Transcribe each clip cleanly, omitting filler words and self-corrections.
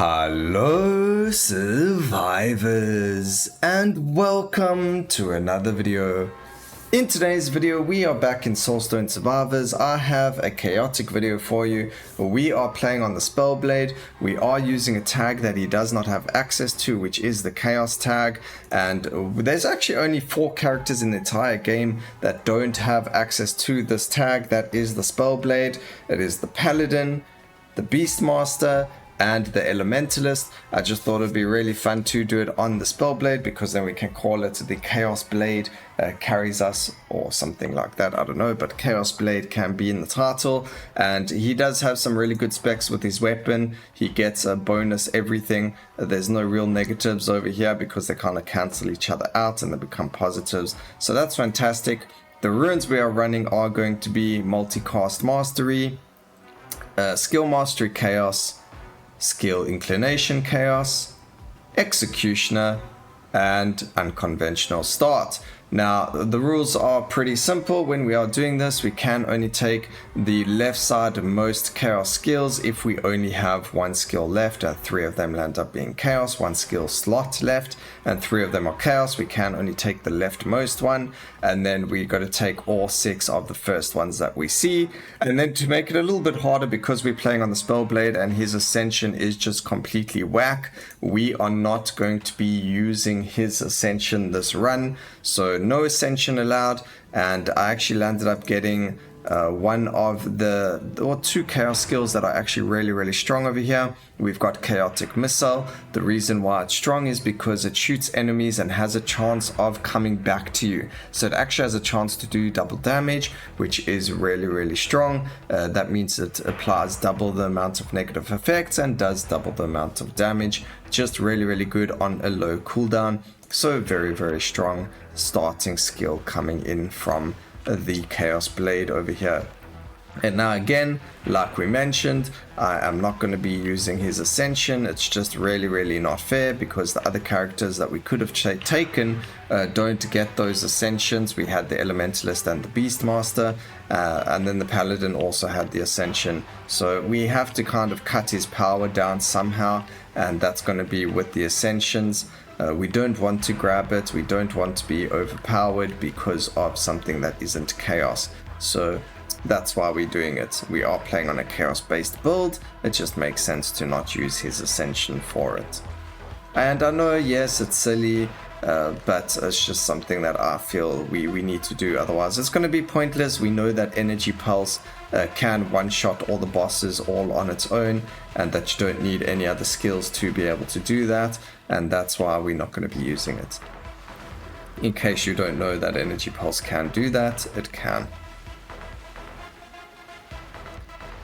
Hello survivors, and welcome to another video. In today's video we are back in Soulstone Survivors. I have a chaotic video for you. We are playing on the Spellblade. We are using a tag that he does not have access to, which is the Chaos tag, and there's actually only 4 characters in the entire game that don't have access to this tag. That is the Spellblade, it is the Paladin, the Beastmaster, and the Elementalist. I just thought it'd be really fun to do it on the Spellblade, because then we can call it the Chaos Blade carries us, or something like that, I don't know, but Chaos Blade can be in the title. And he does have some really good specs with his weapon. He gets a bonus everything. There's no real negatives over here because they kind of cancel each other out and they become positives, so that's fantastic. The runes we are running are going to be Multicast Mastery, Skill Mastery Chaos, Skill Inclination Chaos, Executioner, and Unconventional Start. Now, the rules are pretty simple. When we are doing this, we can only take the left side most chaos skills if we only have 1 skill left, and 3 of them land up being chaos, 1 skill slot left, and 3 of them are chaos. We can only take the leftmost one, and then we got to take all 6 of the first ones that we see. And then to make it a little bit harder, because we're playing on the Spellblade and his ascension is just completely whack, we are not going to be using his ascension this run, so no ascension allowed. And I actually landed up getting one of the, or 2 chaos skills that are actually really strong over here. We've got Chaotic Missile. The reason why it's strong is because it shoots enemies and has a chance of coming back to you, so it actually has a chance to do double damage, which is really strong. That means it applies double the amount of negative effects and does double the amount of damage. Just really good on a low cooldown, so very strong starting skill coming in from the Chaos Blade over here. And now again, like we mentioned, I am not going to be using his ascension. It's just really not fair, because the other characters that we could have taken don't get those ascensions. We had the Elementalist and the Beastmaster, and then the Paladin also had the ascension, so we have to kind of cut his power down somehow, and that's going to be with the ascensions. We don't want to grab it, we don't want to be overpowered because of something that isn't chaos, so that's why we're doing it. We are playing on a chaos based build, it just makes sense to not use his ascension for it. And I know, yes, it's silly, but it's just something that I feel we need to do, otherwise it's going to be pointless. We know that Energy Pulse can one-shot all the bosses all on its own, and that you don't need any other skills to be able to do that, and that's why we're not going to be using it. In case you don't know that Energy Pulse can do that, it can.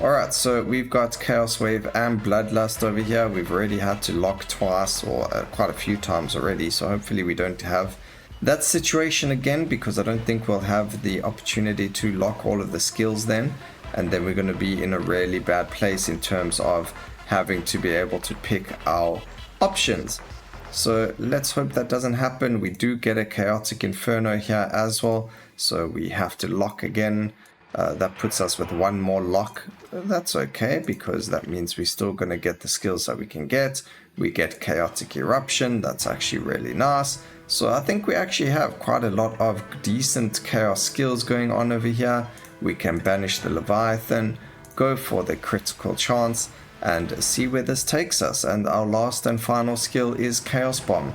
Alright, so we've got Chaos Wave and Bloodlust over here. We've already had to lock twice, or quite a few times already, so hopefully we don't have that situation again, because I don't think we'll have the opportunity to lock all of the skills then, and then we're going to be in a really bad place in terms of having to be able to pick our options. So let's hope that doesn't happen. We do get a Chaotic Inferno here as well, so we have to lock again. That puts us with 1 more lock. That's okay, because that means we're still going to get the skills that we can get. We get Chaotic Eruption, that's actually really nice. So I think we actually have quite a lot of decent chaos skills going on over here. We can banish the Leviathan, go for the critical chance, and see where this takes us. And our last and final skill is Chaos Bomb.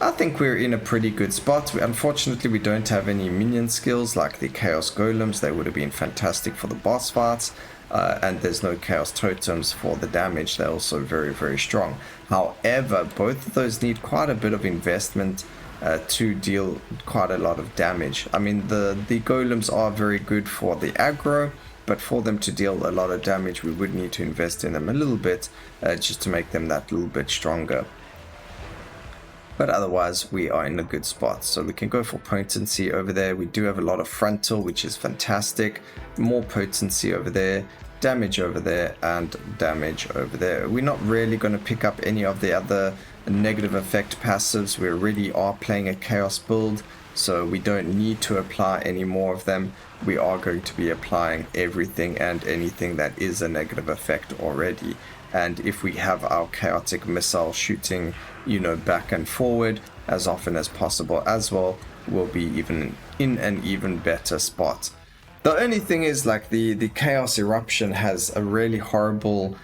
I think we're in a pretty good spot. Unfortunately, we don't have any minion skills like the Chaos Golems. They would have been fantastic for the boss fights. And there's no Chaos Totems for the damage. They're also very strong. However, both of those need quite a bit of investment to deal quite a lot of damage. I mean, the Golems are very good for the aggro, but for them to deal a lot of damage, we would need to invest in them a little bit, just to make them that little bit stronger. But otherwise, we are in a good spot. So we can go for potency over there. We do have a lot of frontal, which is fantastic. More potency over there, damage over there, and damage over there. We're not really going to pick up any of the other negative effect passives. We already are playing a chaos build, so we don't need to apply any more of them. We are going to be applying everything and anything that is a negative effect already. and if we have our chaotic missile shooting, you know, back and forward as often as possible as well, we'll be even in an even better spot. The only thing is, like, the chaos eruption has a really horrible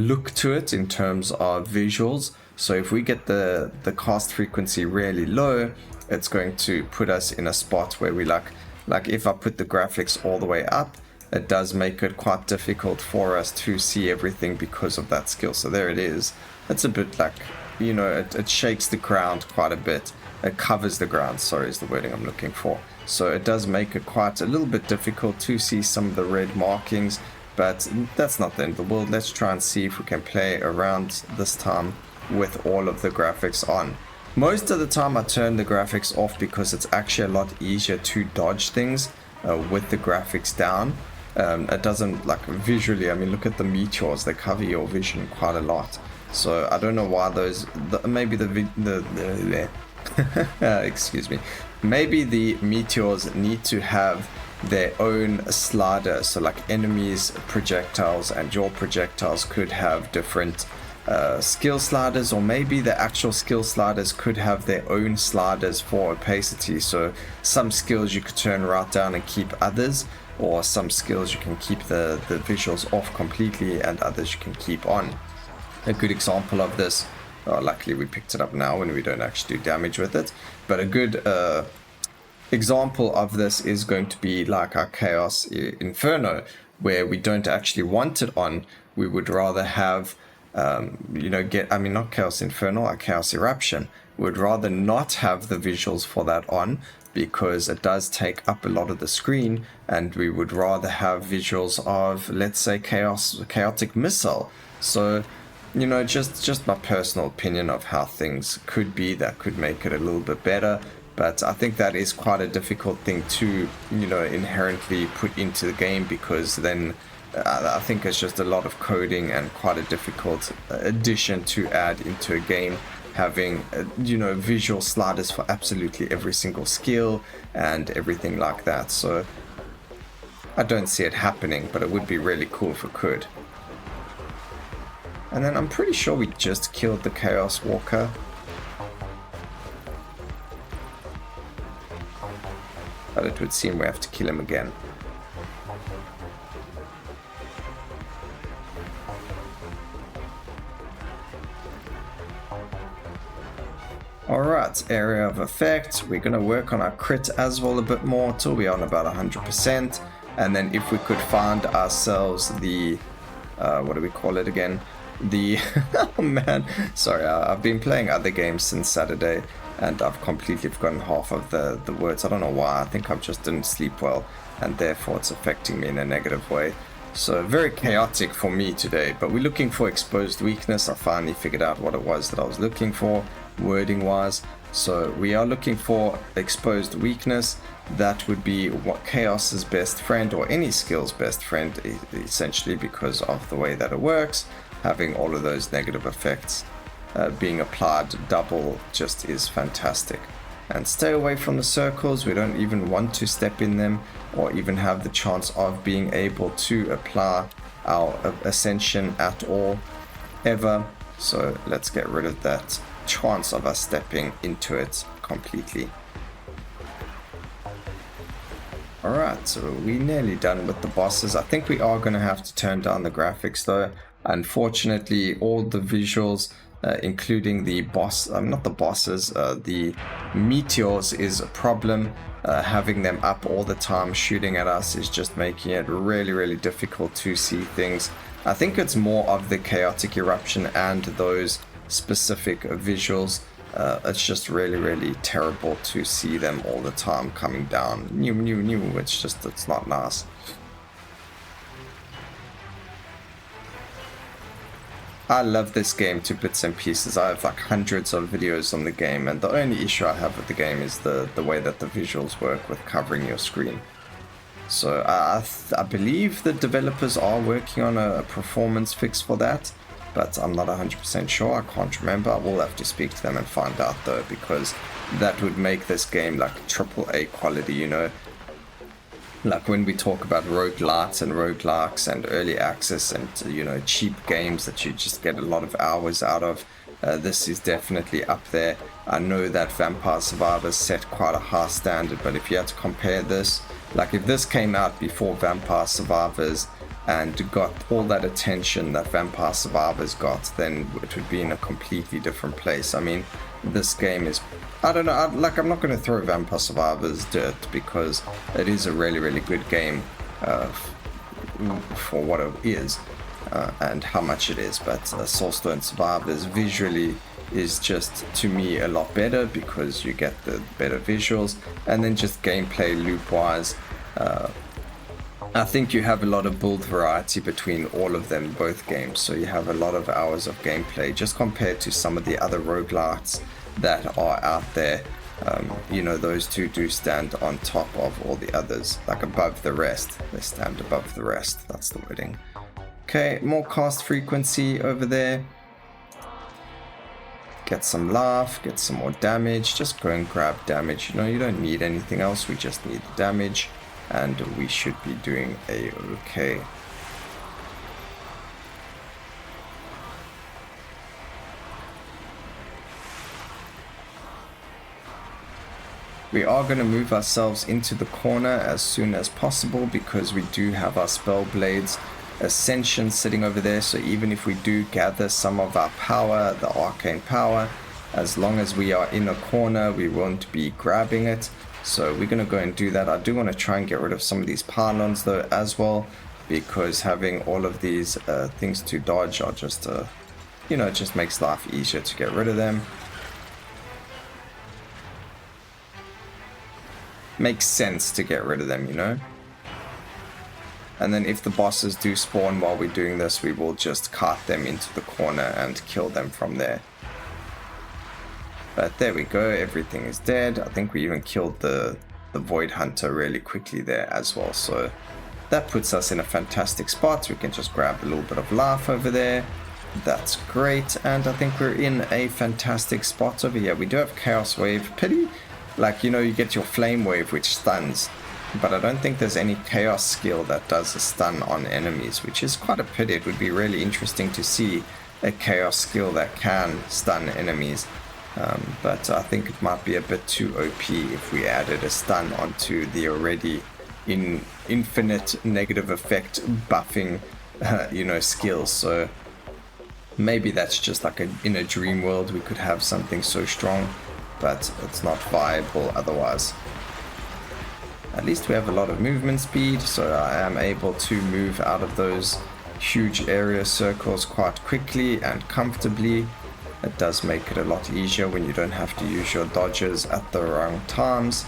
look to it in terms of visuals. So if we get the cast frequency really low, it's going to put us in a spot where we like if I put the graphics all the way up, it does make it quite difficult for us to see everything because of that skill. So there it is. It's a bit like, you know, it shakes the ground quite a bit. It covers the ground, sorry, is the wording I'm looking for. So it does make it quite a little bit difficult to see some of the red markings, but that's not the end of the world. Let's try and see if we can play around this time with all of the graphics on. Most of the time I turn the graphics off because it's actually a lot easier to dodge things with the graphics down. It doesn't, like, visually, I mean, look at the meteors, they cover your vision quite a lot. So I don't know why those, maybe excuse me, maybe the meteors need to have their own slider. So like enemies' projectiles and your projectiles could have different skill sliders, or maybe the actual skill sliders could have their own sliders for opacity. So some skills you could turn right down and keep others, or some skills you can keep the visuals off completely and others you can keep on. A good example of this, luckily we picked it up now when we don't actually do damage with it, but a good example of this is going to be like our Chaos Inferno, where we don't actually want it on. We would rather have you know, not Chaos Inferno, our Chaos Eruption. We'd rather not have the visuals for that on because it does take up a lot of the screen, and we would rather have visuals of, let's say, chaotic missile. So, you know, just my personal opinion of how things could be that could make it a little bit better. But I think that is quite a difficult thing to, you know, inherently put into the game, because then I think it's just a lot of coding and quite a difficult addition to add into a game, having, you know, visual sliders for absolutely every single skill and everything like that. So I don't see it happening, but it would be really cool if it could. And then I'm pretty sure we just killed the Chaos Walker. But it would seem we have to kill him again. Alright, area of effect. We're going to work on our crit as well a bit more till we're on about 100%. And then if we could find ourselves the, what do we call it again? The, oh man, sorry, I've been playing other games since Saturday, and I've completely forgotten half of the words. I don't know why. I think I just didn't sleep well, and therefore it's affecting me in a negative way. So very chaotic for me today, but we're looking for exposed weakness. I finally figured out what it was that I was looking for, wording wise. So we are looking for exposed weakness. That would be what Chaos's best friend, or any skill's best friend, essentially, because of the way that it works. Having all of those negative effects being applied double just is fantastic. And stay away from the circles. We don't even want to step in them or even have the chance of being able to apply our ascension at all, ever. So let's get rid of that chance of us stepping into it completely. Alright, so we're nearly done with the bosses. I think we are going to have to turn down the graphics though. Unfortunately, all the visuals, including the boss, not the bosses, the meteors is a problem. Having them up all the time shooting at us is just making it really difficult to see things. I think it's more of the chaotic eruption and those specific visuals. It's just really terrible to see them all the time coming down. It's not nice. I love this game to bits and pieces. I have like hundreds of videos on the game, and the only issue I have with the game is the way that the visuals work with covering your screen. So I believe the developers are working on a performance fix for that, but I'm not 100% sure. I can't remember. I will have to speak to them and find out though, because that would make this game like AAA quality, you know. Like when we talk about roguelites and roguelikes and early access and, you know, cheap games that you just get a lot of hours out of, this is definitely up there. I know that Vampire Survivors set quite a high standard, but if you had to compare this, like if this came out before Vampire Survivors and got all that attention that Vampire Survivors got, then it would be in a completely different place. I mean, this game is, I don't know, I'm not going to throw Vampire Survivors dirt because it is a really, really good game for what it is and how much it is. But Soulstone Survivors visually is just, to me, a lot better because you get the better visuals, and then just gameplay loop-wise, I think you have a lot of build variety between all of them, both games, so you have a lot of hours of gameplay just compared to some of the other roguelites that are out there. You know, those two do stand on top of all the others, like above the rest. They stand above the rest, that's the wording. Okay, more cast frequency over there. Get some life, get some more damage, just go and grab damage. You know, you don't need anything else, we just need the damage, and we should be doing a-okay. We are going to move ourselves into the corner as soon as possible because we do have our Spellblades Ascension sitting over there, so even if we do gather some of our power, the arcane power, as long as we are in a corner we won't be grabbing it, so we're going to go and do that. I do want to try and get rid of some of these pylons though as well, because having all of these things to dodge are just you know, it just makes life easier to get rid of them. Makes sense to get rid of them, you know. And then if the bosses do spawn while we're doing this, we will just cart them into the corner and kill them from there. But there we go, everything is dead. I think we even killed the Void Hunter really quickly there as well. So that puts us in a fantastic spot. We can just grab a little bit of life over there. That's great. And I think we're in a fantastic spot over here. We do have Chaos Wave. Pity, like, you know, you get your Flame Wave which stuns, but I don't think there's any Chaos skill that does a stun on enemies, which is quite a pity. It would be really interesting to see a Chaos skill that can stun enemies, but I think it might be a bit too OP if we added a stun onto the already infinite negative effect buffing you know, skills. So maybe that's just like in a dream world we could have something so strong, but it's not viable otherwise. At least we have a lot of movement speed, so I am able to move out of those huge area circles quite quickly and comfortably. It does make it a lot easier when you don't have to use your dodges at the wrong times.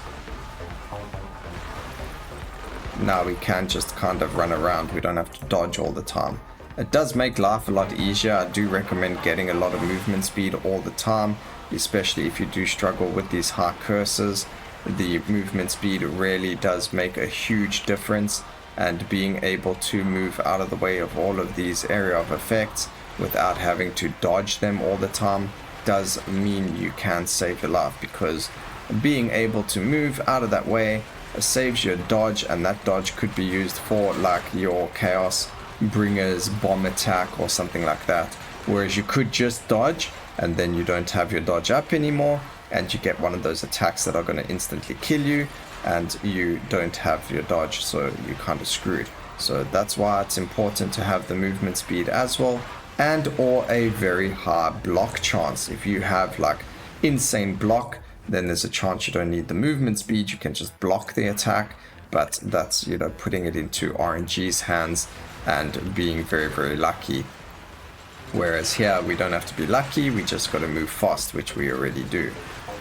Now we can just kind of run around, we don't have to dodge all the time. It does make life a lot easier. I do recommend getting a lot of movement speed all the time, especially if you do struggle with these high cursors. The movement speed really does make a huge difference, and being able to move out of the way of all of these area of effects without having to dodge them all the time does mean you can save your life, because being able to move out of that way saves your dodge, and that dodge could be used for like your Chaos Bringer's bomb attack or something like that, whereas you could just dodge and then you don't have your dodge up anymore, and you get one of those attacks that are going to instantly kill you and you don't have your dodge, so you're kind of screwed. So that's why it's important to have the movement speed as well, and or a very high block chance. If you have like insane block, then there's a chance you don't need the movement speed, you can just block the attack, but that's, you know, putting it into RNG's hands and being very, very lucky. Whereas here we don't have to be lucky, we just got to move fast, which we already do.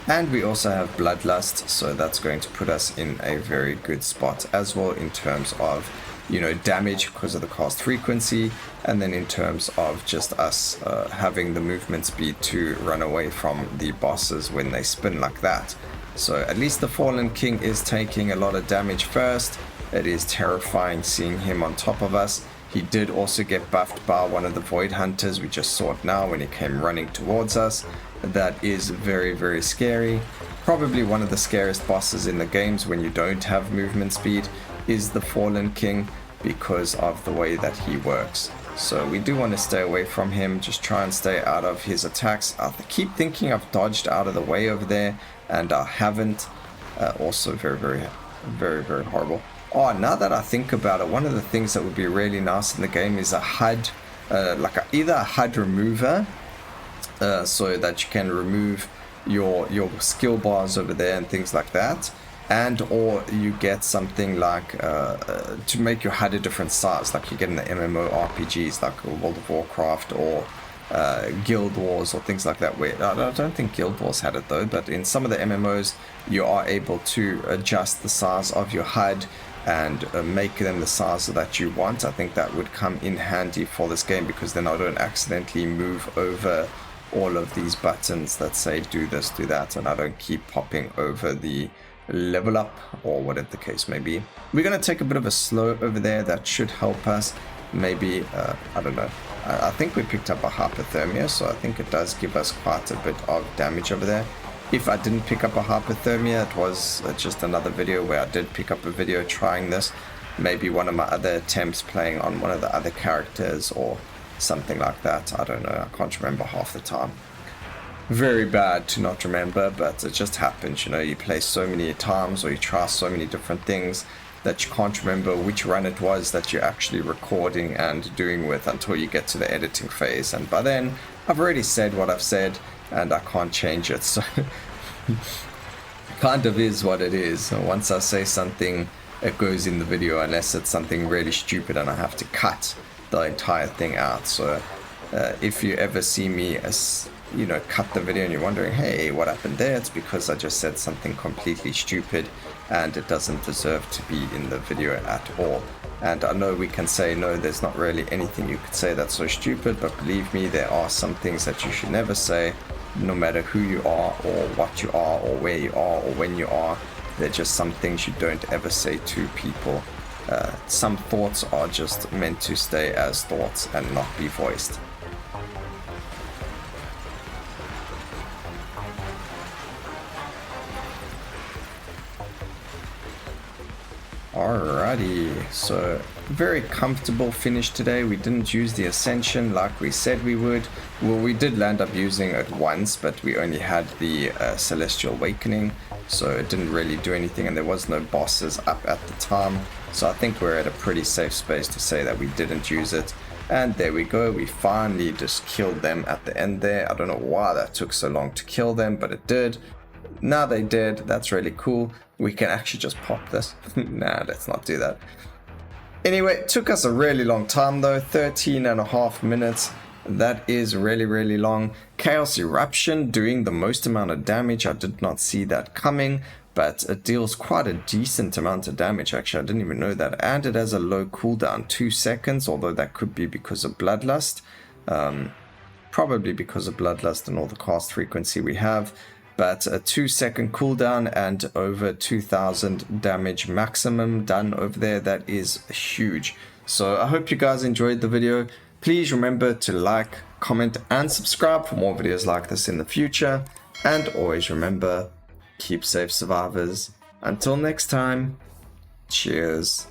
And we also have Bloodlust, so that's going to put us in a very good spot as well in terms of, you know, damage because of the cast frequency, and then in terms of just us having the movement speed to run away from the bosses when they spin like that. So at least the Fallen King is taking a lot of damage first. It is terrifying seeing him on top of us. He did also get buffed by one of the Void Hunters. We just saw it now when he came running towards us. That is very, very scary. Probably one of the scariest bosses in the games when you don't have movement speed, is the Fallen King because of the way that he works. So we do want to stay away from him, just try and stay out of his attacks. I keep thinking I've dodged out of the way over there, and I haven't. Also very horrible. Oh, now that I think about it, one of the things that would be really nice in the game is a HUD, either a HUD remover, so that you can remove your skill bars over there and things like that, and or you get something like to make your HUD a different size, like you get in the MMO RPGs like World of Warcraft or Guild Wars or things like that. Where I don't think Guild Wars had it though, but in some of the MMOs you are able to adjust the size of your HUD and make them the size that you want. I think that would come in handy for this game, because then I don't accidentally move over all of these buttons that say do this, do that, and I don't keep popping over the level up or whatever the case may be. We're going to take a bit of a slow over there. That should help us. Maybe, I don't know. I think we picked up a hypothermia, so I think it does give us quite a bit of damage over there. If I didn't pick up a hypothermia, it was just another video where I did pick up a video trying this. Maybe one of my other attempts playing on one of the other characters or something like that. I don't know. I can't remember half the time. Very bad to not remember, but it just happens. You know, you play so many times or you try so many different things that you can't remember which run it was that you're actually recording and doing with until you get to the editing phase. And by then, I've already said what I've said and I can't change it. So kind of is what it is. Once I say something, it goes in the video, unless it's something really stupid and I have to cut the entire thing out. So if you ever see me cut the video and you're wondering, hey, what happened there, it's because I just said something completely stupid and it doesn't deserve to be in the video at all. And I know we can say, no, there's not really anything you could say that's so stupid, but believe me, there are some things that you should never say, no matter who you are or what you are or where you are or when you are. They're just some things you don't ever say to people. Some thoughts are just meant to stay as thoughts and not be voiced. Alrighty, so very comfortable finish today. We didn't use the Ascension like we said we would. Well, we did land up using it once, but we only had the Celestial Awakening, so it didn't really do anything, and there was no bosses up at the time. So I think we're at a pretty safe space to say that we didn't use it. And there we go, we finally just killed them at the end there. I don't know why that took so long to kill them, but it did. Now they did. That's really cool. We can actually just pop this. Nah, let's not do that. Anyway, it took us a really long time though, 13.5 minutes. That is really long. Chaos Eruption doing the most amount of damage. I did not see that coming, but it deals quite a decent amount of damage. Actually, I didn't even know that. And it has a low cooldown, 2 seconds, although that could be because of Bloodlust. Probably because of Bloodlust and all the cast frequency we have. But a 2-second cooldown and over 2000 damage maximum done over there. That is huge. So I hope you guys enjoyed the video. Please remember to like, comment, and subscribe for more videos like this in the future. And always remember, keep safe, survivors. Until next time, cheers.